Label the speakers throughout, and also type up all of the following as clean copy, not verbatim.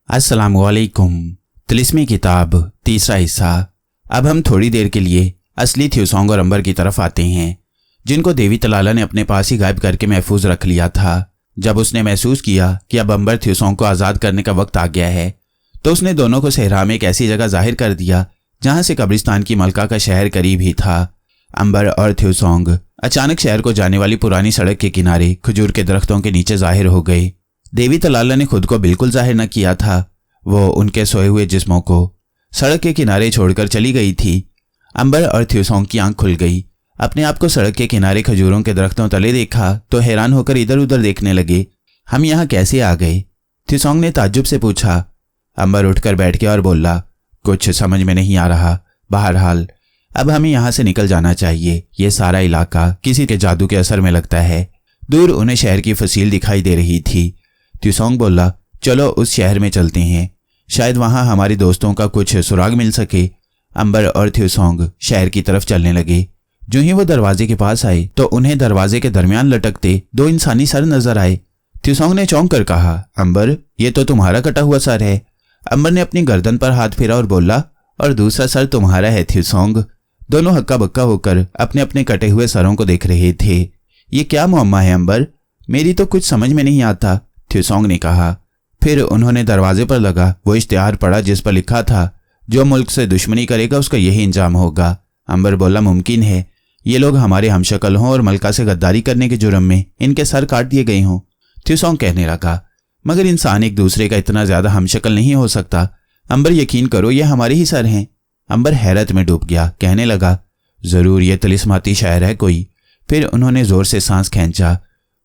Speaker 1: अस्सलामुअलैकुम। तिलिस्मी किताब तीसरा हिस्सा। अब हम थोड़ी देर के लिए असली थ्यूसोंग और अंबर की तरफ आते हैं, जिनको देवी तलाला ने अपने पास ही गायब करके महफूज रख लिया था। जब उसने महसूस किया कि अब अंबर थ्यूसोंग को आज़ाद करने का वक्त आ गया है, तो उसने दोनों को सहरा में एक ऐसी जगह जाहिर कर दिया जहां से कब्रिस्तान की मलका का शहर करीब ही था। अंबर और थ्यूसोंग अचानक शहर को जाने वाली पुरानी सड़क के किनारे खजूर के दरख्तों के नीचे जाहिर हो गए। देवी तलाला ने खुद को बिल्कुल जाहिर न किया था। वो उनके सोए हुए जिस्मों को सड़क के किनारे छोड़कर चली गई थी। अंबर और थ्यूसोंग की आंख खुल गई। अपने आप को सड़क के किनारे खजूरों के दरख्तों तले देखा तो हैरान होकर इधर उधर देखने लगे। हम यहाँ कैसे आ गए? थ्यूसोंग ने ताज्जुब से पूछा। अंबर उठकर बैठ गया और बोला, कुछ समझ में नहीं आ रहा। बहरहाल अब हमें यहाँ से निकल जाना चाहिए। ये सारा इलाका किसी के जादू के असर में लगता है। दूर उन्हें शहर की फसील दिखाई दे रही थी। थ्यूसोंग बोला, चलो उस शहर में चलते हैं, शायद वहां हमारे दोस्तों का कुछ सुराग मिल सके। अंबर और थ्यूसोंग शहर की तरफ चलने लगे। जो ही वो दरवाजे के पास आए तो उन्हें दरवाजे के दरमियान लटकते दो इंसानी सर नजर आए। थ्यूसोंग ने चौंक कर कहा, अंबर, ये तो तुम्हारा कटा हुआ सर है। अंबर ने अपनी गर्दन पर हाथ फेरा और बोला, और दूसरा सर तुम्हारा है थ्यूसोंग। दोनों हक्का बक्का होकर अपने अपने कटे हुए सरों को देख रहे थे। ये क्या मुअम्मा है अंबर? मेरी तो कुछ समझ में नहीं आता, थ्यूसोंग ने कहा। फिर उन्होंने दरवाजे पर लगा वो इश्तिहार पढ़ा जिस पर लिखा था, जो मुल्क से दुश्मनी करेगा उसका यही इंजाम होगा। अंबर बोला, मुमकिन है ये लोग हमारे हमशक्ल हों और मलका से गद्दारी करने के जुर्म में इनके सर काट दिए गए हों। थ्यूसोंग कहने लगा, मगर इंसान एक दूसरे का इतना ज्यादा हमशक्ल नहीं हो सकता। अंबर, यकीन करो ये हमारे ही सर हैं। अंबर हैरत में डूब गया, कहने लगा, जरूर ये तिलिस्माती शायर है कोई। फिर उन्होंने जोर से सांस खींचा।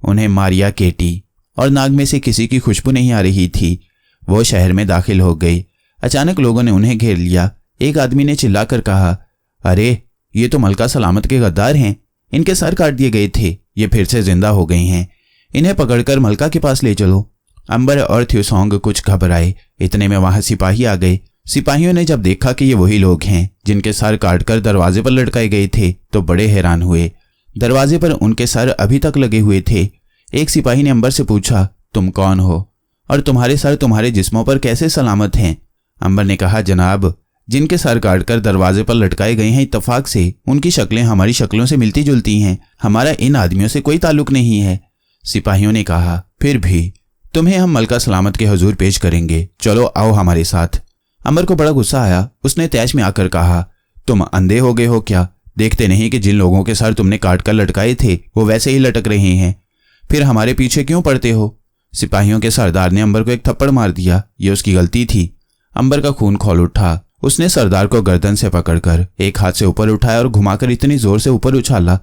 Speaker 1: उन्हें मारिया, केटी और नाग में से किसी की खुशबू नहीं आ रही थी। वो शहर में दाखिल हो गई। अचानक लोगों ने उन्हें घेर लिया। एक आदमी ने चिल्लाकर कहा, अरे ये तो मलका सलामत के गद्दार हैं। इनके सर काट दिए गए थे, ये फिर से जिंदा हो गई हैं। इन्हें पकड़कर मलका के पास ले चलो। अंबर और थ्यूसोंग कुछ घबराए। इतने में वहां सिपाही आ गए। सिपाहियों ने जब देखा कि ये वही लोग हैं जिनके सर काटकर दरवाजे पर लटकाए गए थे तो बड़े हैरान हुए। दरवाजे पर उनके सर अभी तक लगे हुए थे। एक सिपाही ने अंबर से पूछा, तुम कौन हो और तुम्हारे सर तुम्हारे जिस्मों पर कैसे सलामत हैं? अंबर ने कहा, जनाब, जिनके सर काटकर दरवाजे पर लटकाए गए हैं, इत्तफाक से उनकी शक्लें हमारी शक्लों से मिलती जुलती हैं। हमारा इन आदमियों से कोई ताल्लुक नहीं है। सिपाहियों ने कहा, फिर भी तुम्हें हम मलका सलामत के हुजूर पेश करेंगे। चलो आओ हमारे साथ। अंबर को बड़ा गुस्सा आया। उसने तैश में आकर कहा, तुम अंधे हो गए हो क्या? देखते नहीं कि जिन लोगों के सर तुमने काट कर लटकाए थे वो वैसे ही लटक रहे हैं? फिर हमारे पीछे क्यों पड़ते हो? सिपाहियों के सरदार ने अंबर को एक थप्पड़ मार दिया। ये उसकी गलती थी। अंबर का खून खौल उठा। उसने सरदार को गर्दन से पकड़कर एक हाथ से ऊपर उठाया और घुमाकर इतनी जोर से ऊपर उछाला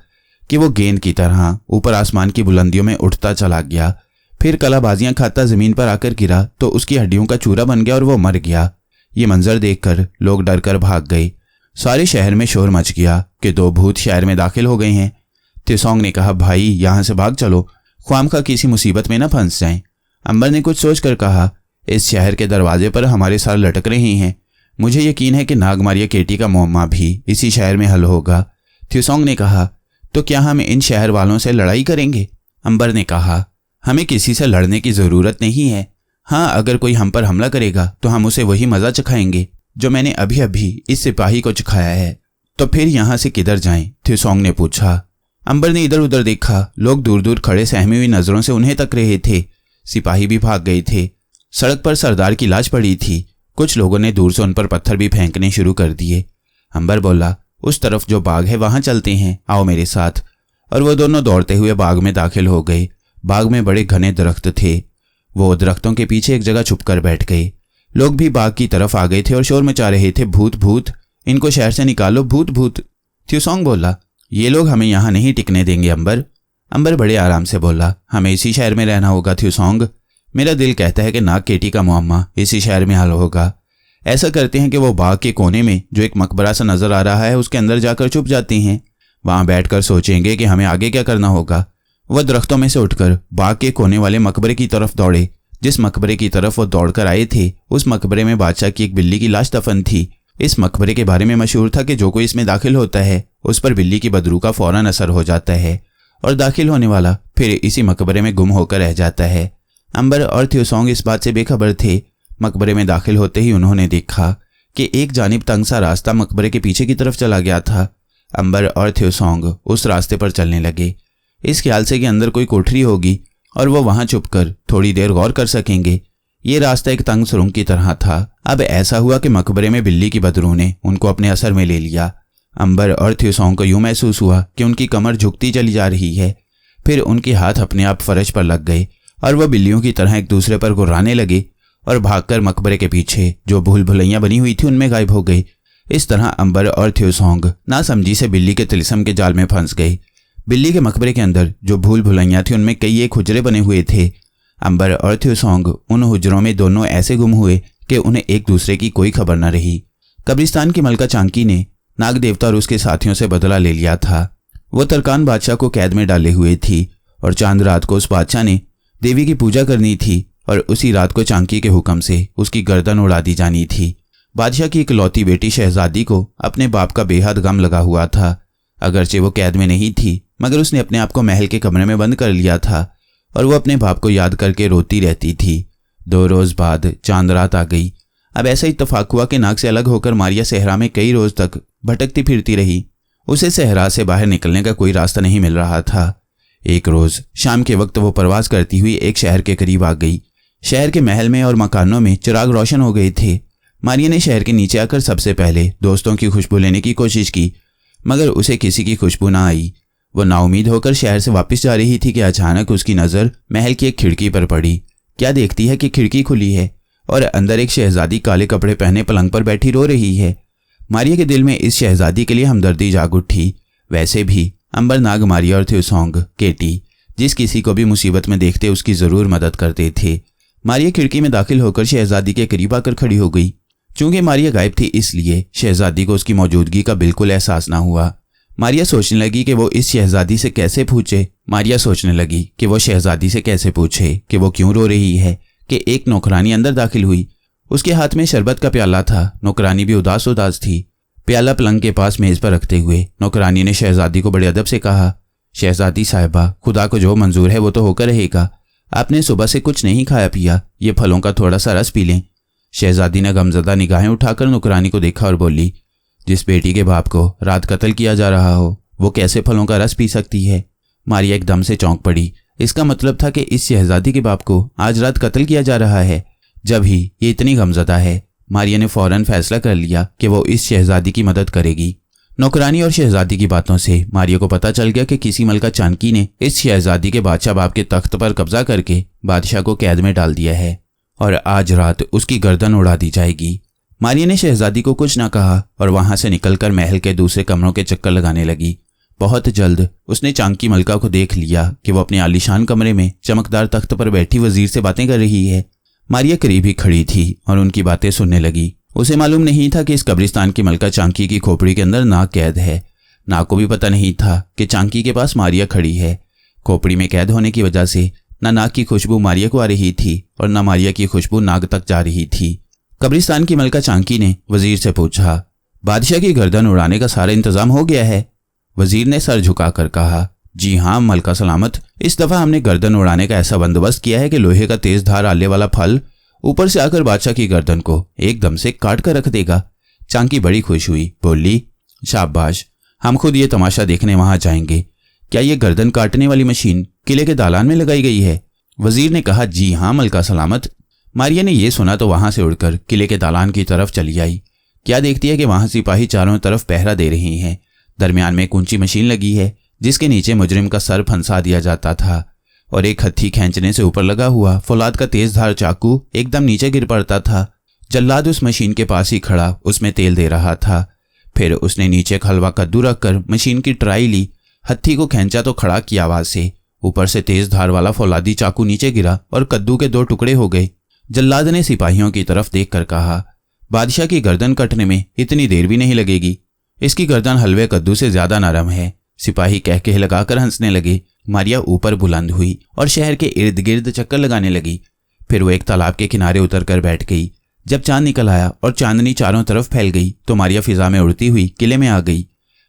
Speaker 1: कि वो गेंद की तरह ऊपर आसमान की बुलंदियों में उठता चला गया। फिर कलाबाजियां खाता जमीन पर आकर गिरा तो उसकी हड्डियों का चूरा बन गया और वो मर गया। ये मंजर देखकर लोग डरकर भाग गए। सारे शहर में शोर मच गया कि दो भूत शहर में दाखिल हो गए हैं। थ्यूसोंग ने कहा, भाई यहां से भाग चलो, ख्वामखा किसी मुसीबत में न फंस जाएं। अंबर ने कुछ सोचकर कहा, इस शहर के दरवाजे पर हमारे सर लटक रहे हैं। मुझे यकीन है कि नाग मारिया केटी का मुअम्मा भी इसी शहर में हल होगा। थ्यूसोंग ने कहा, तो क्या हम इन शहर वालों से लड़ाई करेंगे? अंबर ने कहा, हमें किसी से लड़ने की जरूरत नहीं है। हाँ, अगर कोई हम पर हमला करेगा तो हम उसे वही मजा चखाएंगे जो मैंने अभी अभी इस सिपाही को चखाया है। तो फिर यहां से किधर जाएं? थ्यूसोंग ने पूछा। अंबर ने इधर उधर देखा। लोग दूर दूर खड़े सहमी हुई नजरों से उन्हें तक रहे थे। सिपाही भी भाग गए थे। सड़क पर सरदार की लाश पड़ी थी। कुछ लोगों ने दूर से उन पर पत्थर भी फेंकने शुरू कर दिए। अंबर बोला, उस तरफ जो बाग है वहां चलते हैं, आओ मेरे साथ। और वो दोनों दौड़ते हुए बाग में दाखिल हो गए। बाग में बड़े घने दरख्त थे। वो दरख्तों के पीछे एक जगह छुप कर बैठ गए। लोग भी बाग की तरफ आ गए थे और शोर मचा रहे थे, भूत भूत, इनको शहर से निकालो, भूत भूत। थ्यूसोंग बोला, ये लोग हमें यहाँ नहीं टिकने देंगे अंबर। अंबर बड़े आराम से बोला, हमें इसी शहर में रहना होगा थ्यूसोंग। मेरा दिल कहता है कि नाग केटी का मुअम्मा इसी शहर में हल होगा। ऐसा करते हैं कि वो बाग के कोने में जो एक मकबरा सा नजर आ रहा है उसके अंदर जाकर छुप जाते हैं। वहां बैठकर सोचेंगे कि हमें आगे क्या करना होगा। वह दरख्तों में से उठकर बाग के कोने वाले मकबरे की तरफ दौड़े। जिस मकबरे की तरफ वो दौड़कर आए थे उस मकबरे में बादशाह की एक बिल्ली की लाश दफन थी। इस मकबरे के बारे में मशहूर था कि जो कोई इसमें दाखिल होता है उस पर बिल्ली की बदबू का फौरन असर हो जाता है और दाखिल होने वाला फिर इसी मकबरे में गुम होकर रह जाता है। अंबर और थ्यूसोंग इस बात से बेखबर थे, मकबरे में दाखिल होते ही उन्होंने देखा कि एक जानिब तंग सा रास्ता मकबरे के पीछे की तरफ चला गया था। अंबर और थ्योसोंग उस रास्ते पर चलने लगे, इस ख्याल से कि अंदर कोई कोठरी होगी और वो वहां छुपकर थोड़ी देर गौर कर सकेंगे। ये रास्ता एक तंग सुरंग की तरह था। अब ऐसा हुआ कि मकबरे में बिल्ली की बदबू ने उनको अपने असर में ले लिया। अंबर और थ्योसोंग को यूं महसूस हुआ कि उनकी कमर झुकती चली जा रही है। फिर उनके हाथ अपने आप फर्श पर लग गए और वह बिल्लियों की तरह एक दूसरे पर गुर्राने लगे और भागकर मकबरे के पीछे जो भूल भुलैया बनी हुई थी उनमें गायब हो गए। इस तरह अंबर और थ्योसोंग नासमझी से बिल्ली के तिलिस्म के जाल में फंस गए। बिल्ली के मकबरे के अंदर जो भूल भुलैया थी उनमें कई एक हुजरे बने हुए थे। अंबर और थ्योसोंग उन हुजरों में दोनों ऐसे गुम हुए कि उन्हें एक दूसरे की कोई खबर न रही। कब्रिस्तान की मलका चांकी ने नाग देवता और उसके साथियों से बदला ले लिया था। वो तरकान बादशाह को कैद में डाले हुए थी और चांद रात को उस बादशाह ने देवी की पूजा करनी थी और उसी रात को चांकी के हुक्म से उसकी गर्दन उड़ा दी जानी थी। बादशाह की इकलौती बेटी शहजादी को अपने बाप का बेहद गम लगा हुआ था। अगरचे वो कैद में नहीं थी, मगर उसने अपने आप को महल के कमरे में बंद कर लिया था और वो अपने बाप को याद करके रोती रहती थी। 2 रोज बाद चांद रात आ गई। अब ऐसा इत्तेफाक हुआ कि नाग से अलग होकर मारिया सहरा में कई रोज तक भटकती फिरती रही। उसे सहरा से बाहर निकलने का कोई रास्ता नहीं मिल रहा था। एक रोज शाम के वक्त वो प्रवास करती हुई एक शहर के करीब आ गई। शहर के महल में और मकानों में चिराग रोशन हो गए थे। मारिया ने शहर के नीचे आकर सबसे पहले दोस्तों की खुशबू लेने की कोशिश की, मगर उसे किसी की खुशबू ना आई। वो नाउमीद होकर शहर से वापस जा रही थी कि अचानक उसकी नज़र महल की एक खिड़की पर पड़ी। क्या देखती है कि खिड़की खुली है और अंदर एक शहजादी काले कपड़े पहने पलंग पर बैठी रो रही है। मारिया के दिल में इस शहजादी के लिए हमदर्दी जाग उठी। वैसे भी अंबर नाग मारिया और थ्योसोंग, केटी जिस किसी को भी मुसीबत में देखते उसकी ज़रूर मदद करते थे। मारिया खिड़की में दाखिल होकर शहजादी के करीब आकर खड़ी हो गई। चूंकि मारिया गायब थी इसलिए शहजादी को उसकी मौजूदगी का बिल्कुल एहसास ना हुआ। मारिया सोचने लगी कि वो शहजादी से कैसे पूछे कि वो क्यों रो रही है कि एक नौकरानी अंदर दाखिल हुई। उसके हाथ में शरबत का प्याला था। नौकरानी भी उदास उदास थी। प्याला पलंग के पास मेज पर रखते हुए नौकरानी ने शहजादी को बड़े अदब से कहा, शहजादी साहिबा, खुदा को जो मंजूर है वो तो होकर रहेगा। आपने सुबह से कुछ नहीं खाया पिया, ये फलों का थोड़ा सा रस पी लें। शहजादी ने गमजदा निगाहें उठाकर नौकरानी को देखा और बोली, जिस बेटी के बाप को रात कत्ल किया जा रहा हो वो कैसे फलों का रस पी सकती है। मारिया एकदम से चौंक पड़ी। इसका मतलब था कि इस शहजादी के बाप को आज रात कत्ल किया जा रहा है। जब ही ये इतनी गमजदा है, मारिया ने फौरन फैसला कर लिया कि वो इस शहजादी की मदद करेगी। नौकरानी और शहजादी की बातों से मारिया को पता चल गया कि किसी मलका चांकी ने इस शहजादी के बादशाह बाप के तख्त पर कब्जा करके बादशाह को कैद में डाल दिया है और आज रात उसकी गर्दन उड़ा दी जाएगी। मारिया ने शहजादी को कुछ न कहा और वहां से निकलकर महल के दूसरे कमरों के चक्कर लगाने लगी। बहुत जल्द उसने चांकी मलका को देख लिया कि वो अपने आलीशान कमरे में चमकदार तख्त पर बैठी वजीर से बातें कर रही है। मारिया करीब ही खड़ी थी और उनकी बातें सुनने लगी। उसे मालूम नहीं था कि इस कब्रिस्तान की मलका चांकी की खोपड़ी के अंदर नाग कैद है। नाग को भी पता नहीं था कि चांकी के पास मारिया खड़ी है। खोपड़ी में कैद होने की वजह से न नाग की खुशबू मारिया को आ रही थी और न मारिया की खुशबू नाग तक जा रही थी। कब्रिस्तान की मलका चांकी ने वजीर से पूछा, बादशाह की गर्दन उड़ाने का सारा इंतजाम हो गया है? वजीर ने सर झुकाकर कहा, जी हाँ मलका सलामत, इस दफा हमने गर्दन उड़ाने का ऐसा बंदोबस्त किया है कि लोहे का तेज धार आले वाला फल ऊपर से आकर बादशाह की गर्दन को एकदम से काट कर रख देगा। चांकी बड़ी खुश हुई, बोली, शाबाश, हम खुद ये तमाशा देखने वहां जाएंगे। क्या ये गर्दन काटने वाली मशीन किले के दालान में लगाई गई है? वजीर ने कहा, जी हाँ मलका सलामत। मारिया ने यह सुना तो वहां से उड़कर किले के दालान की तरफ चली आई। क्या देखती है कि वहां सिपाही चारों तरफ पहरा दे रहे हैं। दरमियान में एक ऊंची मशीन लगी है जिसके नीचे मुजरिम का सर फंसा दिया जाता था और एक हत्थी खींचने से ऊपर लगा हुआ फौलाद का तेज धार चाकू एकदम नीचे गिर पड़ता था। जल्लाद उस मशीन के पास ही खड़ा उसमें तेल दे रहा था। फिर उसने नीचे एक हलवा कद्दू रखकर मशीन की ट्राई ली, हत्थी को खींचा तो खड़ा की आवाज से ऊपर से तेज धार वाला फौलादी चाकू नीचे गिरा और कद्दू के 2 टुकड़े हो गए। जल्लाद ने सिपाहियों की तरफ देखकर कहा, बादशाह की गर्दन कटने में इतनी देर भी नहीं लगेगी। इसकी गर्दन हलवे कद्दू से ज्यादा नरम है। सिपाही कह के लगाकर हंसने लगे। मारिया ऊपर बुलंद हुई और शहर के इर्द गिर्द चक्कर लगाने लगी। फिर वो एक तालाब के किनारे उतर कर बैठ गई। जब चांद निकल आया और चांदनी चारों तरफ फैल गई तो मारिया फिजा में उड़ती हुई किले में आ गई।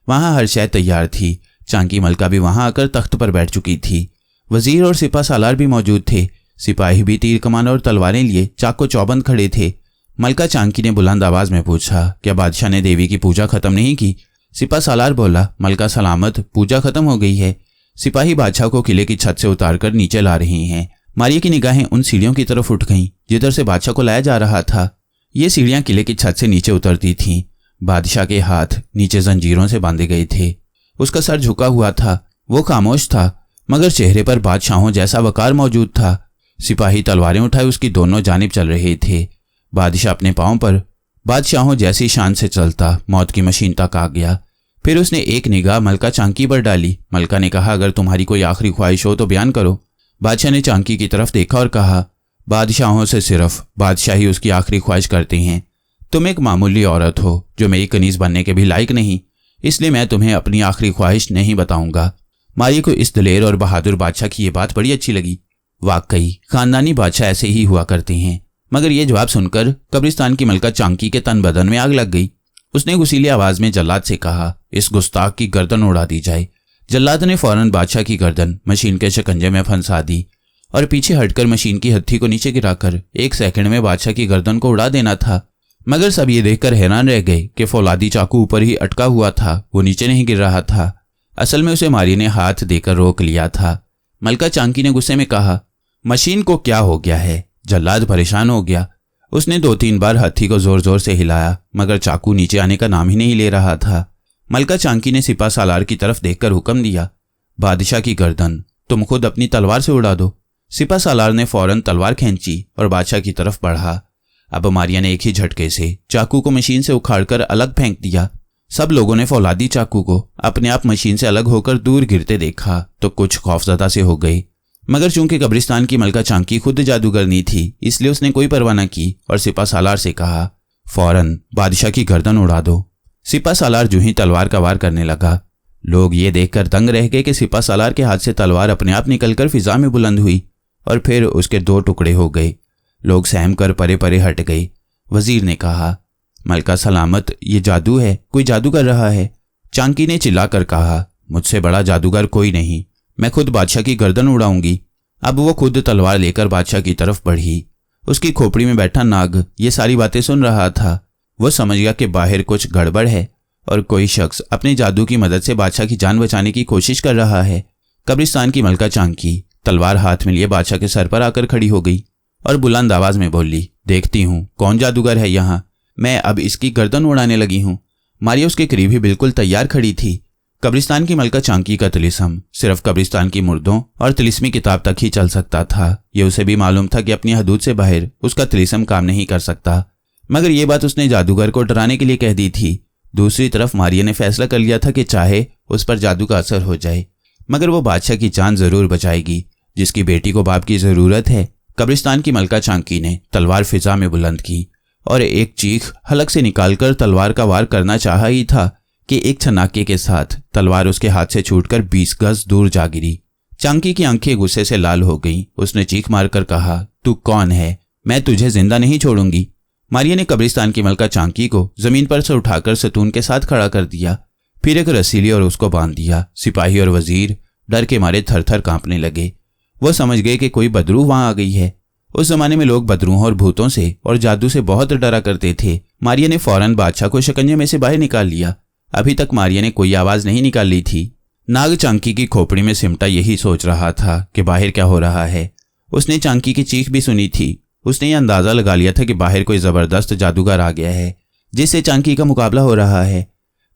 Speaker 1: वहां हर शय तैयार थी। चांकी मलका भी वहां आकर तख्त पर बैठ चुकी थी। वजीर और सिपा सालार भी मौजूद थे। सिपाही भी तीर कमान और तलवारें लिए चाक चौबंद खड़े थे। मलका चांकी ने बुलंद आवाज में पूछा, क्या बादशाह ने देवी की पूजा खत्म नहीं की? सिपा सालार बोला, मलका सलामत, पूजा खत्म हो गई है। सिपाही बादशाह को किले की छत से उतारकर नीचे ला रहे हैं। मारिया की निगाहें उन सीढ़ियों की तरफ उठ गईं जिधर से बादशाह को लाया जा रहा था। ये सीढ़ियां किले की छत से नीचे उतरती थीं। बादशाह के हाथ नीचे जंजीरों से बांधे गए थे। उसका सर झुका हुआ था। वो खामोश था, मगर चेहरे पर बादशाहों जैसा वकार मौजूद था। सिपाही तलवारें उठाए उसकी दोनों जानिब चल रहे थे। बादशाह अपने पांव पर बादशाहों जैसी शान से चलता मौत की मशीन तक आ गया। फिर उसने एक निगाह मलका चांकी पर डाली। मलका ने कहा, अगर तुम्हारी कोई आखिरी ख्वाहिश हो तो बयान करो। बादशाह ने चांकी की तरफ देखा और कहा, बादशाहों से सिर्फ बादशाह ही उसकी आखिरी ख्वाहिश करते हैं। तुम एक मामूली औरत हो जो मेरी कनीज बनने के भी लायक नहीं, इसलिए मैं तुम्हें अपनी आखिरी ख्वाहिश नहीं बताऊंगा। मारिया को इस दलेर और बहादुर बादशाह की ये बात बड़ी अच्छी लगी। वाकई खानदानी बादशाह ऐसे ही हुआ करते हैं। मगर यह जवाब सुनकर कब्रिस्तान की मलका चांकी के तन बदन में आग लग गई। उसने गुस्सीली आवाज में जल्लाद से कहा, इस गुस्ताख की गर्दन उड़ा दी जाए। जल्लाद ने फौरन बादशाह की गर्दन मशीन के शिकंजे में फंसा दी और पीछे हटकर मशीन की हत्थी को नीचे गिराकर 1 सेकंड में बादशाह की गर्दन को उड़ा देना था। मगर सब ये देखकर हैरान रह गए कि फौलादी चाकू ऊपर ही अटका हुआ था, वो नीचे नहीं गिर रहा था। असल में उसे मारिया ने हाथ देकर रोक लिया था। मलका चांकी ने गुस्से में कहा, मशीन को क्या हो गया है? जल्लाद परेशान हो गया। उसने 2-3 बार हत्थी को जोर जोर से हिलाया, मगर चाकू नीचे आने का नाम ही नहीं ले रहा था। मलका चांकी ने सिपा सालार की तरफ देखकर हुक्म दिया, बादशाह की गर्दन तुम खुद अपनी तलवार से उड़ा दो। सिपा सालार ने फौरन तलवार खींची और बादशाह की तरफ बढ़ा। अब मारिया ने एक ही झटके से चाकू को मशीन से उखाड़कर अलग फेंक दिया। सब लोगों ने फौलादी चाकू को अपने आप मशीन से अलग होकर दूर गिरते देखा तो कुछ खौफजदा से हो गई। मगर चूंकि कब्रिस्तान की मलका चांकी खुद जादूगरनी थी, इसलिए उसने कोई परवाह न की और सिपा सालार से कहा, फौरन बादशाह की गर्दन उड़ा दो। सिपा सालार जो ही तलवार का वार करने लगा। लोग ये देखकर दंग रह गए कि सिपा सालार के हाथ से तलवार अपने आप निकलकर फिजा में बुलंद हुई और फिर उसके 2 टुकड़े हो गए। लोग सहम कर परे परे हट गए। वजीर ने कहा, मलका सलामत, ये जादू है, कोई जादू कर रहा है। चांकी ने चिल्लाकर कहा, मुझसे बड़ा जादूगर कोई नहीं, मैं खुद बादशाह की गर्दन उड़ाऊंगी। अब वो खुद तलवार लेकर बादशाह की तरफ बढ़ी। उसकी खोपड़ी में बैठा नाग ये सारी बातें सुन रहा था। वो समझ गया कि बाहर कुछ गड़बड़ है और कोई शख्स अपने जादू की मदद से बादशाह की जान बचाने की कोशिश कर रहा है। कब्रिस्तान की मलका चांकी तलवार हाथ में लिए बादशाह के सर पर आकर खड़ी हो गई और बुलंद आवाज में बोली, देखती हूँ कौन जादूगर है यहाँ, मैं अब इसकी गर्दन उड़ाने लगी हूँ। मारिया उसके करीब ही बिल्कुल तैयार खड़ी थी। कब्रिस्तान की मलका चांकी का तिलिस्म सिर्फ कब्रिस्तान की मुर्दों और तिलिस्मी किताब तक ही चल सकता था। ये उसे भी मालूम था कि अपनी हदूद से बाहर उसका तिलिस्म काम नहीं कर सकता, मगर ये बात उसने जादूगर को डराने के लिए कह दी थी। दूसरी तरफ मारिया ने फैसला कर लिया था कि चाहे उस पर जादू का असर हो जाए, मगर वो बादशाह की जान जरूर बचाएगी, जिसकी बेटी को बाप की जरूरत है। कब्रिस्तान की मलका चांकी ने तलवार फिजा में बुलंद की और एक चीख हलक से निकालकर तलवार का वार करना चाहा ही था कि एक छनाके के साथ तलवार उसके हाथ से छूटकर 20 गज दूर जा गिरी। चांकी की आंखें गुस्से से लाल हो गईं। उसने चीख मारकर कहा, तू कौन है? मैं तुझे जिंदा नहीं छोड़ूंगी। मारिया ने कब्रिस्तान की मलका चांकी को जमीन पर से उठाकर सतून के साथ खड़ा कर दिया, फिर एक रस्सी ली और उसको बांध दिया। सिपाही और वजीर डर के मारे थर थर कांपने लगे। वो समझ गए कि कोई बदरूह वहां आ गई है। उस जमाने में लोग बदरूहों और भूतों से और जादू से बहुत डरा करते थे। मारिया ने फौरन बादशाह को शिकंजे में से बाहर निकाल लिया। अभी तक मारिया ने कोई आवाज नहीं निकाल ली थी। नाग चांकी की खोपड़ी में सिमटा यही सोच रहा था कि बाहर क्या हो रहा है। उसने चांकी की चीख भी सुनी थी। उसने ये अंदाजा लगा लिया था कि बाहर कोई जबरदस्त जादूगर आ गया है जिससे चांकी का मुकाबला हो रहा है।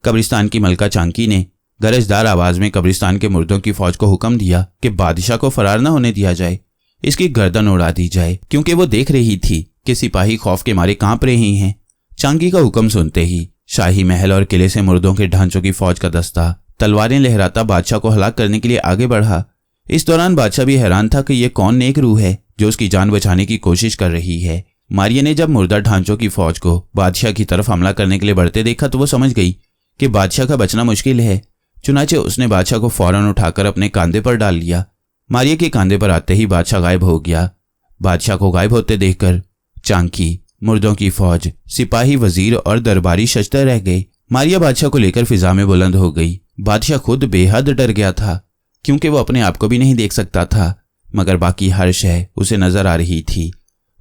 Speaker 1: कब्रिस्तान की मलका चांकी ने गरजदार आवाज में कब्रिस्तान के मुर्दों की फौज को हुक्म दिया कि बादशाह को फरार न होने दिया जाए, इसकी गर्दन उड़ा दी जाए, क्योंकि वो देख रही थी कि सिपाही खौफ के मारे कांप रहे हैं। चांकी का हुक्म सुनते ही शाही महल और किले से मुर्दों के ढांचों की फौज का दस्ता तलवारें लहराता बादशाह को हलाक करने के लिए आगे बढ़ा। इस दौरान बादशाह भी हैरान था कि यह कौन नेक रूह है जो उसकी जान बचाने की कोशिश कर रही है। मारिया ने जब मुर्दा ढांचों की फौज को बादशाह की तरफ हमला करने के लिए बढ़ते देखा तो वो समझ गई कि बादशाह का बचना मुश्किल है। चुनाचे उसने बादशाह को फौरन उठाकर अपने कांधे पर डाल लिया। मारिया के कांधे पर आते ही बादशाह गायब हो गया। बादशाह को गायब होते देखकर चांकी, मुर्दों की फौज, सिपाही, वजीर और दरबारी शजते रह गए। मारिया बादशाह को लेकर फिजा में बुलंद हो गई। बादशाह खुद बेहद डर गया था, क्योंकि वो अपने आप को भी नहीं देख सकता था। मगर बाकी हर शय उसे नजर आ रही थी।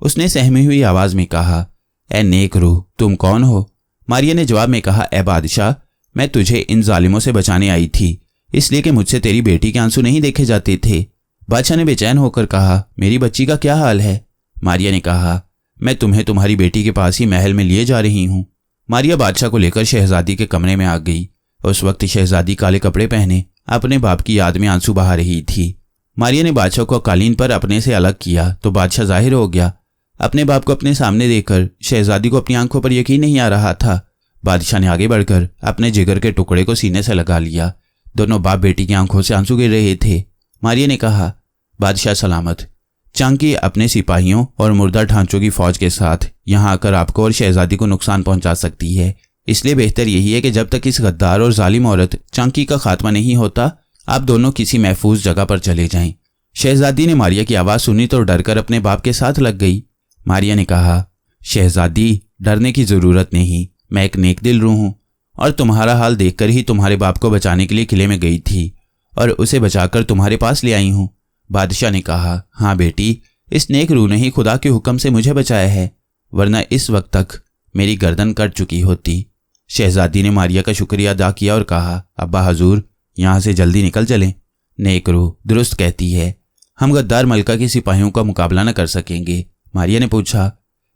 Speaker 1: उसने सहमी हुई आवाज में कहा, ए नेक रूह, तुम कौन हो? मारिया ने जवाब में कहा, ए बादशाह, मैं तुझे इन जालिमों से बचाने आई थी, इसलिए कि मुझसे तेरी बेटी के आंसू नहीं देखे जाते थे। बादशाह ने बेचैन होकर कहा, मेरी बच्ची का क्या हाल है? मारिया ने कहा, मैं तुम्हें तुम्हारी बेटी के पास ही महल में लिए जा रही हूँ। मारिया बादशाह को लेकर शहजादी के कमरे में आ गई। उस वक्त शहजादी काले कपड़े पहने अपने बाप की याद में आंसू बहा रही थी। मारिया ने बादशाह को कालीन पर अपने से अलग किया तो बादशाह जाहिर हो गया। अपने बाप को अपने सामने देखकर शहजादी को अपनी आंखों पर यकीन नहीं आ रहा था। बादशाह ने आगे बढ़कर अपने जिगर के टुकड़े को सीने से लगा लिया। दोनों बाप बेटी की आंखों से आंसू गिर रहे थे। मारिया ने कहा, बादशाह सलामत। चांकी अपने सिपाहियों और मुर्दा ढांचों की फौज के साथ यहाँ आकर आपको और शहजादी को नुकसान पहुंचा सकती है, इसलिए बेहतर यही है कि जब तक इस गद्दार और जालिम औरत चांकी का खात्मा नहीं होता, आप दोनों किसी महफूज जगह पर चले जाएं। शहजादी ने मारिया की आवाज़ सुनी तो डरकर अपने बाप के साथ लग गई। मारिया ने कहा, शहजादी, डरने की ज़रूरत नहीं, मैं एक नेक दिल रूह हूँ और तुम्हारा हाल देखकर ही तुम्हारे बाप को बचाने के लिए किले में गई थी और उसे बचाकर तुम्हारे पास ले आई हूँ। बादशाह ने कहा, हाँ बेटी, इस नेक रूह ने ही खुदा के हुक्म से मुझे बचाया है, वरना इस वक्त तक मेरी गर्दन कट चुकी होती। शहजादी ने मारिया का शुक्रिया अदा किया और कहा, अब्बा हजूर, यहाँ से जल्दी निकल चलें। नेक रूह दुरुस्त कहती है, हम गद्दार मलका के सिपाहियों का मुकाबला न कर सकेंगे। मारिया ने पूछा,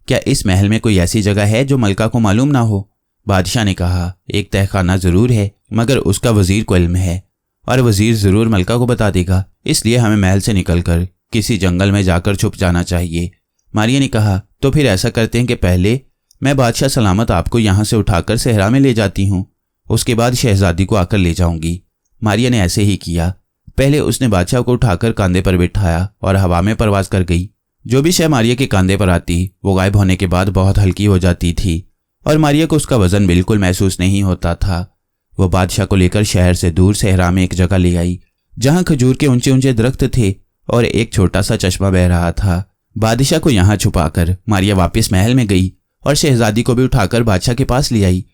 Speaker 1: क्या इस महल में कोई ऐसी जगह है जो मलका को मालूम ना हो? बादशाह ने कहा, एक तहखाना जरूर है, मगर उसका वजीर को इल्म है और वजीर जरूर मलका को बता देगा, इसलिए हमें महल से निकलकर किसी जंगल में जाकर छुप जाना चाहिए। मारिया ने कहा, तो फिर ऐसा करते हैं कि पहले मैं बादशाह सलामत आपको यहाँ से उठाकर सहरा में ले जाती हूँ, उसके बाद शहजादी को आकर ले जाऊंगी। मारिया ने ऐसे ही किया। पहले उसने बादशाह को उठाकर कांधे पर बिठाया और हवा में परवाज कर गई। जो भी शय मारिया के कांधे पर आती वो गायब होने के बाद बहुत हल्की हो जाती थी और मारिया को उसका वजन बिल्कुल महसूस नहीं होता था। वो बादशाह को लेकर शहर से दूर सहरा में एक जगह ले आई जहां खजूर के ऊंचे ऊंचे दरख्त थे और एक छोटा सा चश्मा बह रहा था। बादशाह को यहाँ छुपाकर मारिया वापस महल में गई और शहजादी को भी उठाकर बादशाह के पास ले आई।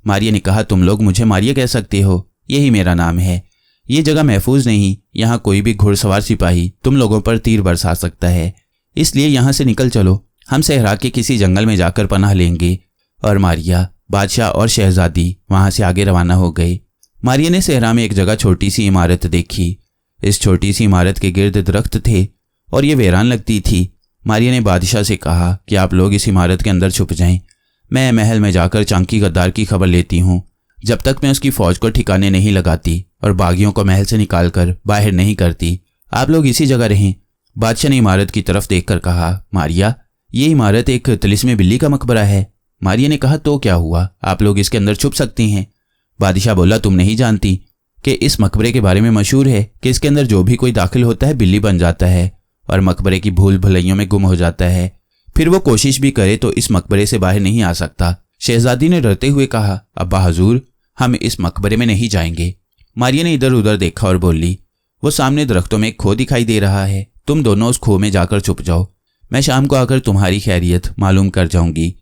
Speaker 1: मारिया ने कहा, तुम लोग मुझे मारिया कह सकते हो, यही मेरा नाम है। ये जगह महफूज नहीं, यहाँ कोई भी घुड़सवार सिपाही तुम लोगों पर तीर बरसा सकता है, इसलिए यहाँ से निकल चलो, हम सहरा के किसी जंगल में जाकर पनाह लेंगे। और मारिया, बादशाह और शहजादी वहां से आगे रवाना हो गए। मारिया ने सहरा में एक जगह छोटी सी इमारत देखी। इस छोटी सी इमारत के गिर्द दरख्त थे और ये वीरान लगती थी। मारिया ने बादशाह से कहा कि आप लोग इस इमारत के अंदर छुप जाएं, मैं महल में जाकर चांकी गद्दार की खबर लेती हूँ। जब तक मैं उसकी फौज को ठिकाने नहीं लगाती और बागियों को महल से निकालकर बाहर नहीं करती, आप लोग इसी जगह रहें। बादशाह ने इमारत की तरफ देखकर कहा, मारिया, ये इमारत एक तिलिस्मी बिल्ली का मकबरा है। मारिया ने कहा, तो क्या हुआ, आप लोग इसके अंदर छुप सकती हैं। बादशाह बोला, तुम नहीं जानती कि इस मकबरे के बारे में मशहूर है कि इसके अंदर जो भी कोई दाखिल होता है बिल्ली बन जाता है और मकबरे की भूल भुलैयों में गुम हो जाता है, फिर वो कोशिश भी करे तो इस मकबरे से बाहर नहीं आ सकता। शहजादी ने डरते हुए कहा, अब्बा हजूर, हम इस मकबरे में नहीं जाएंगे। मारिया ने इधर उधर देखा और बोली, वो सामने दरख्तों में एक खो दिखाई दे रहा है, तुम दोनों उस खो में जाकर छुप जाओ, मैं शाम को आकर तुम्हारी खैरियत मालूम कर जाऊंगी।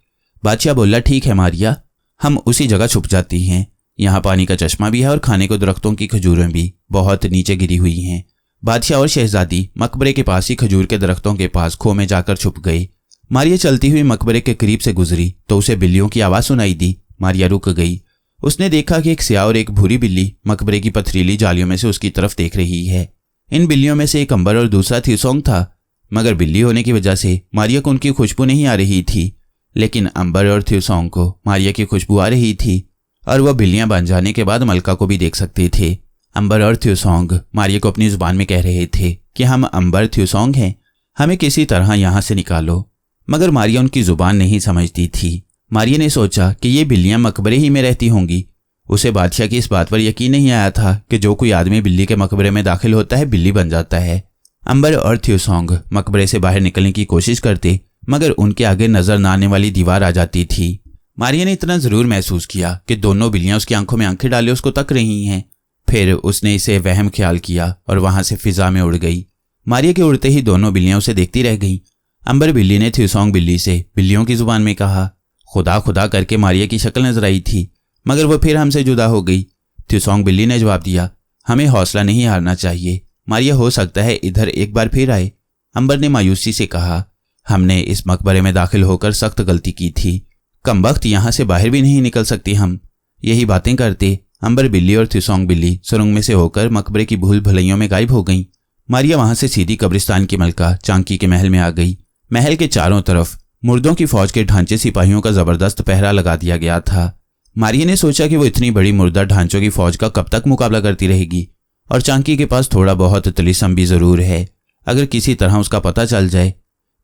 Speaker 1: बादशाह बोला, ठीक है मारिया, हम उसी जगह छुप जाती हैं। यहाँ पानी का चश्मा भी है और खाने को दरख्तों की खजूरें भी बहुत नीचे गिरी हुई हैं। बादशाह और शहजादी मकबरे के पास ही खजूर के दरख्तों के पास खो में जाकर छुप गए। मारिया चलती हुई मकबरे के करीब से गुजरी तो उसे बिल्लियों की आवाज़ सुनाई दी। मारिया रुक गई। उसने देखा कि एक स्याह और एक भूरी बिल्ली मकबरे की पथरीली जालियों में से उसकी तरफ देख रही है। इन बिल्लियों में से एक अंबर और दूसरा थ्यूसोंग था, मगर बिल्ली होने की वजह से मारिया को उनकी खुशबू नहीं आ रही थी, लेकिन अंबर और थ्यूसोंग को मारिया की खुशबू आ रही थी और वह बिल्लियां बन जाने के बाद मलका को भी देख सकते थे। अंबर और थ्यूसोंग मारिया को अपनी जुबान में कह रहे थे कि हम अंबर थ्यूसोंग हैं, हमें किसी तरह यहाँ से निकालो, मगर मारिया उनकी जुबान नहीं समझती थी। मारिया ने सोचा कि ये बिल्लियां मकबरे ही में रहती होंगी। उसे बादशाह की इस बात पर यकीन नहीं आया था कि जो कोई आदमी बिल्ली के मकबरे में दाखिल होता है बिल्ली बन जाता है। अंबर और थ्यूसोंग मकबरे से बाहर निकलने की कोशिश करते, मगर उनके आगे नजर न आने वाली दीवार आ जाती थी। मारिया ने इतना जरूर महसूस किया कि दोनों बिल्लियां उसकी आंखों में आंखें डाले उसको तक रही हैं। फिर उसने इसे वहम ख्याल किया और वहां से फिजा में उड़ गई। मारिया के उड़ते ही दोनों बिल्लियां उसे देखती रह गईं। अंबर बिल्ली ने थ्यूसोंग बिल्ली से बिल्लियों की जुबान में कहा। खुदा खुदा करके मारिया की शक्ल नजर आई थी, मगर वो फिर हमसे जुदा हो गई। थ्यूसोंग बिल्ली ने जवाब दिया, हमें हौसला नहीं हारना चाहिए। मारिया, हो सकता है इधर एक बार फिर आए, अंबर ने मायूसी से कहा, हमने इस मकबरे में दाखिल होकर सख्त गलती की थी। कमबख्त यहाँ से बाहर भी नहीं निकल सकती हम। यही बातें करते अंबर बिल्ली और थ्यूसोंग बिल्ली सुरंग में से होकर मकबरे की भूल भुलैयों में गायब हो गईं। मारिया वहां से सीधी कब्रिस्तान की मलका चांकी के महल में आ गई। महल के चारों तरफ मुर्दों की फौज के ढांचे सिपाहियों का जबरदस्त पहरा लगा दिया गया था। मारिया ने सोचा कि वो इतनी बड़ी मुर्दा ढांचों की फौज का कब तक मुकाबला करती रहेगी, और चांकी के पास थोड़ा बहुत तिलिस्म भी जरूर है। अगर किसी तरह उसका पता चल जाए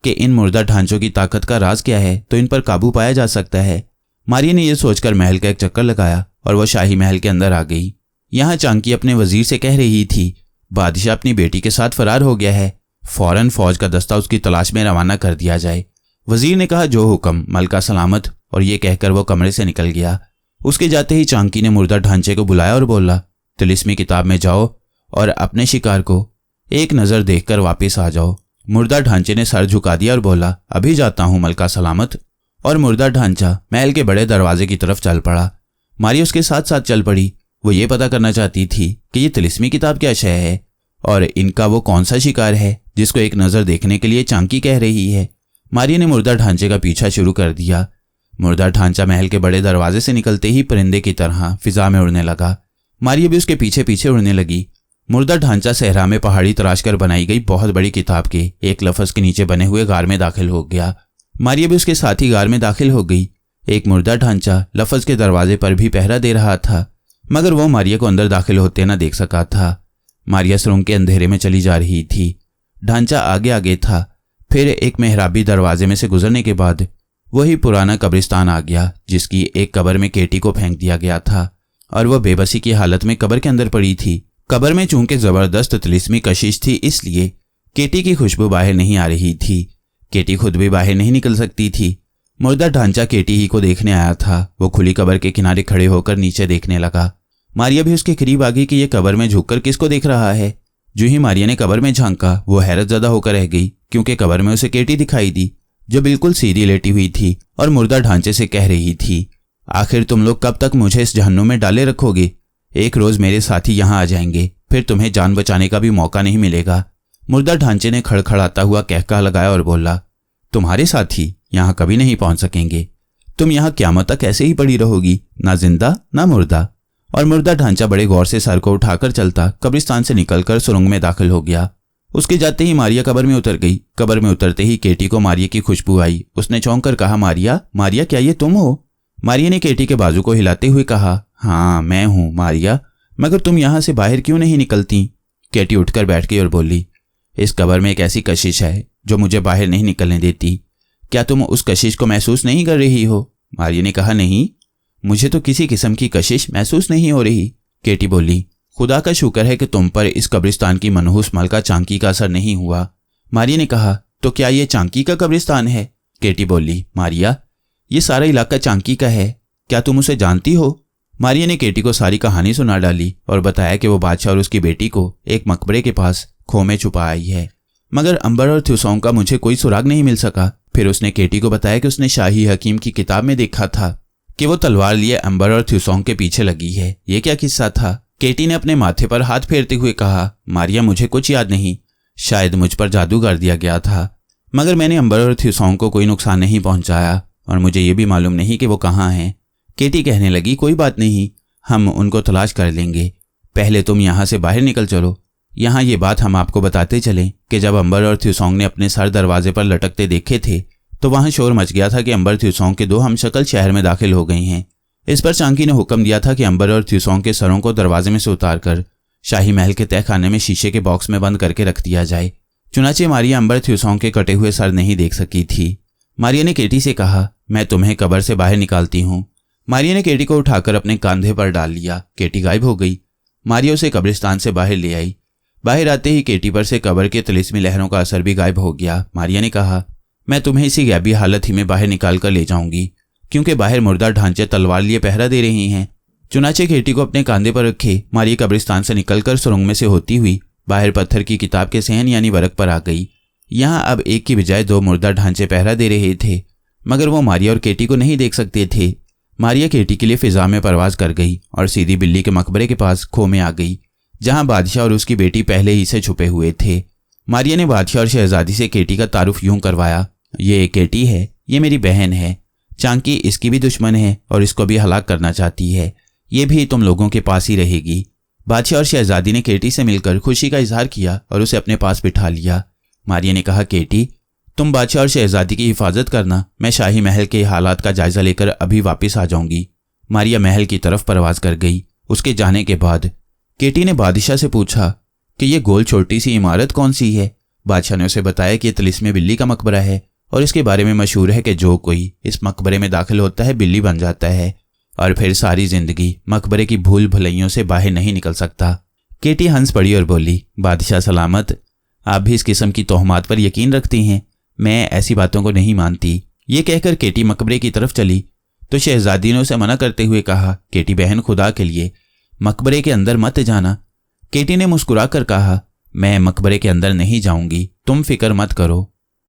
Speaker 1: कि इन मुर्दा ढांचों की ताकत का राज क्या है तो इन पर काबू पाया जा सकता है। मारिया ने यह सोचकर महल का एक चक्कर लगाया और वह शाही महल के अंदर आ गई। यहाँ चांकी अपने वजीर से कह रही थी, बादशाह अपनी बेटी के साथ फरार हो गया है, फौरन फौज का दस्ता उसकी तलाश में रवाना कर दिया जाए। वजीर ने कहा, जो हुक्म, मलका सलामत, और ये कहकर वो कमरे से निकल गया। उसके जाते ही चांकी ने मुर्दा ढांचे को बुलाया और बोला, तिलिस्मी किताब में जाओ और अपने शिकार को एक नज़र देखकर वापस आ जाओ। मुर्दा ढांचे ने सर झुका दिया और बोला, अभी जाता हूं मलका सलामत। और मुर्दा ढांचा महल के बड़े दरवाजे की तरफ चल पड़ा। मारिया उसके साथ साथ चल पड़ी। वो ये पता करना चाहती थी कि ये तिलिस्मी किताब क्या शय है और इनका वो कौन सा शिकार है जिसको एक नज़र देखने के लिए चांकी कह रही है। मारिया ने मुर्दा ढांचे का पीछा शुरू कर दिया। मुर्दा ढांचा महल के बड़े दरवाजे से निकलते ही परिंदे की तरह फिजा में उड़ने लगा। मारिया भी उसके पीछे पीछे उड़ने लगी। मुर्दा ढांचा सहरा में पहाड़ी तराश कर बनाई गई बहुत बड़ी किताब के एक लफ्ज के नीचे बने हुए गार में दाखिल हो गया। मारिया भी उसके साथ ही गार में दाखिल हो गई। एक मुर्दा ढांचा लफ्ज के दरवाजे पर भी पहरा दे रहा था, मगर वो मारिया को अंदर दाखिल होते न देख सका था। मारिया सुरंग के अंधेरे में चली जा रही थी। ढांचा आगे आगे था। फिर एक मेहराबी दरवाजे में से गुजरने के बाद वही पुराना कब्रिस्तान आ गया जिसकी एक कब्र में केटी को फेंक दिया गया था और वह बेबसी की हालत में कब्र के अंदर पड़ी थी। कब्र में चूंकि जबरदस्त तिलिस्मी कशिश थी, इसलिए केटी की खुशबू बाहर नहीं आ रही थी। केटी खुद भी बाहर नहीं निकल सकती थी। मुर्दा ढांचा केटी ही को देखने आया था। वो खुली कब्र के किनारे खड़े होकर नीचे देखने लगा। मारिया भी उसके करीब आ गई कि ये कब्र में झुककर किसको देख रहा है। जो ही मारिया ने कब्र में झांका, वो हैरत ज़दा होकर रह गई, क्योंकि कब्र में उसे केटी दिखाई दी जो बिल्कुल सीधी लेटी हुई थी और मुर्दा ढांचे से कह रही थी, आखिर तुम लोग कब तक मुझे इस जहन्नुम में डाले रखोगे? एक रोज मेरे साथी यहाँ आ जाएंगे, फिर तुम्हें जान बचाने का भी मौका नहीं मिलेगा। मुर्दा ढांचे ने खड़खड़ाता हुआ कहका लगाया और बोला, तुम्हारे साथी यहाँ कभी नहीं पहुंच सकेंगे। तुम यहाँ क़यामत तक ऐसे ही पड़ी रहोगी, ना जिंदा ना मुर्दा। और मुर्दा ढांचा बड़े गौर से सर को उठाकर चलता कब्रिस्तान से निकलकर सुरंग में दाखिल हो गया। उसके जाते ही मारिया कब्र में उतर गई। कब्र में उतरते ही केटी को मारिया की खुशबू आई। उसने चौंक कर कहा, मारिया, मारिया, क्या ये तुम हो? मारिया ने केटी के बाजू को हिलाते हुए कहा, हाँ मैं हूँ मारिया, मगर तुम यहाँ से बाहर क्यों नहीं निकलती? केटी उठकर बैठ गई और बोली, इस कब्र में एक ऐसी कशिश है जो मुझे बाहर नहीं निकलने देती। क्या तुम उस कशिश को महसूस नहीं कर रही हो? मारिया ने कहा, नहीं, मुझे तो किसी किस्म की कशिश महसूस नहीं हो रही। केटी बोली, खुदा का शुक्र है कि तुम पर इस कब्रिस्तान की मनहूस मलका चांकी का असर नहीं हुआ। मारिया ने कहा, तो क्या ये चांकी का कब्रिस्तान है? केटी बोली, मारिया, ये सारा इलाका चांकी का है, क्या तुम उसे जानती हो? मारिया ने केटी को सारी कहानी सुना डाली और बताया कि वो बादशाह और उसकी बेटी को एक मकबरे के पास खो में छुपा आई है, मगर अंबर और थ्यूसोंग का मुझे कोई सुराग नहीं मिल सका। फिर उसने केटी को बताया कि उसने शाही हकीम की किताब में देखा था कि वो तलवार लिए अंबर और थ्यूसोंग के पीछे लगी है। ये क्या किस्सा था? केटी ने अपने माथे पर हाथ फेरते हुए कहा, मारिया, मुझे कुछ याद नहीं, शायद मुझ पर जादू कर दिया गया था, मगर मैंने अंबर और थ्यूसोंग को कोई नुकसान नहीं पहुंचाया और मुझे ये भी मालूम नहीं कि वो कहाँ हैं। केटी कहने लगी, कोई बात नहीं, हम उनको तलाश कर लेंगे, पहले तुम यहाँ से बाहर निकल चलो। यहाँ ये बात हम आपको बताते चलें कि जब अंबर और थ्यूसोंग ने अपने सर दरवाजे पर लटकते देखे थे तो वहाँ शोर मच गया था कि अंबर थ्यूसोंग के दो हमशक्ल शहर में दाखिल हो गई हैं। इस पर चांकी ने हुक्म दिया था कि अंबर और थ्यूसोंग के सरों को दरवाजे में से उतारकर शाही महल के तहखाने में शीशे के बॉक्स में बंद करके रख दिया जाए। चुनाचे मारिया अंबर थ्यूसोंग के कटे हुए सर नहीं देख सकी थी। मारिया ने केटी से कहा, मैं तुम्हें कब्र से बाहर निकालती हूँ। मारिया ने केटी को उठाकर अपने कंधे पर डाल लिया। केटी गायब हो गई। मारिया उसे कब्रिस्तान से बाहर ले आई। बाहर आते ही केटी पर से कब्र के तिलिस्मी लहरों का असर भी गायब हो गया। मारिया ने कहा, मैं तुम्हें इसी गैबी हालत ही में बाहर निकाल कर ले जाऊंगी, क्योंकि बाहर मुर्दा ढांचे तलवार लिए पहरा दे रही हैं। चुनाचे केटी को अपने कंधे पर रखे मारिया कब्रिस्तान से निकलकर सुरंग में से होती हुई बाहर पत्थर की किताब के सहन यानी वरक पर आ गई। यहाँ अब एक की बजाय दो मुर्दा ढांचे पहरा दे रहे थे, मगर वो मारिया और केटी को नहीं देख सकते थे। मारिया केटी के लिए फिजा में परवाज कर गई और सीधी बिल्ली के मकबरे के पास खो में आ गई, जहां बादशाह और उसकी बेटी पहले ही से छुपे हुए थे। मारिया ने बादशाह और शहजादी से केटी का तारुफ यूं करवाया। ये केटी है, ये मेरी बहन है। चांकी इसकी भी दुश्मन है और इसको भी हलाक करना चाहती है। ये भी तुम लोगों के पास ही रहेगी। बादशाह और शहजादी ने केटी से मिलकर खुशी का इजहार किया और उसे अपने पास बिठा लिया। मारिया ने कहा, केटी तुम बादशाह और शहजादी की हिफाजत करना, मैं शाही महल के हालात का जायजा लेकर अभी वापस आ जाऊंगी। मारिया महल की तरफ परवाज कर गई। उसके जाने के बाद केटी ने बादशाह से पूछा कि यह गोल छोटी सी इमारत कौन सी है। बादशाह ने उसे बताया कि यह तिलिस्मी बिल्ली का मकबरा है और इसके बारे में मशहूर है कि जो कोई इस मकबरे में दाखिल होता है बिल्ली बन जाता है और फिर सारी जिंदगी मकबरे की भूल भुलैयों से बाहर नहीं निकल सकता। केटी हंस पड़ी और बोली, बादशाह सलामत, आप भी इस किस्म की तोहमात पर यकीन रखती हैं? मैं ऐसी बातों को नहीं मानती। ये कहकर केटी मकबरे की तरफ चली तो शहजादी ने उसे मना करते हुए कहा, केटी बहन, खुदा के लिए मकबरे के अंदर मत जाना। केटी ने मुस्कुरा कर कहा, मैं मकबरे के अंदर नहीं जाऊंगी, तुम फिक्र मत करो।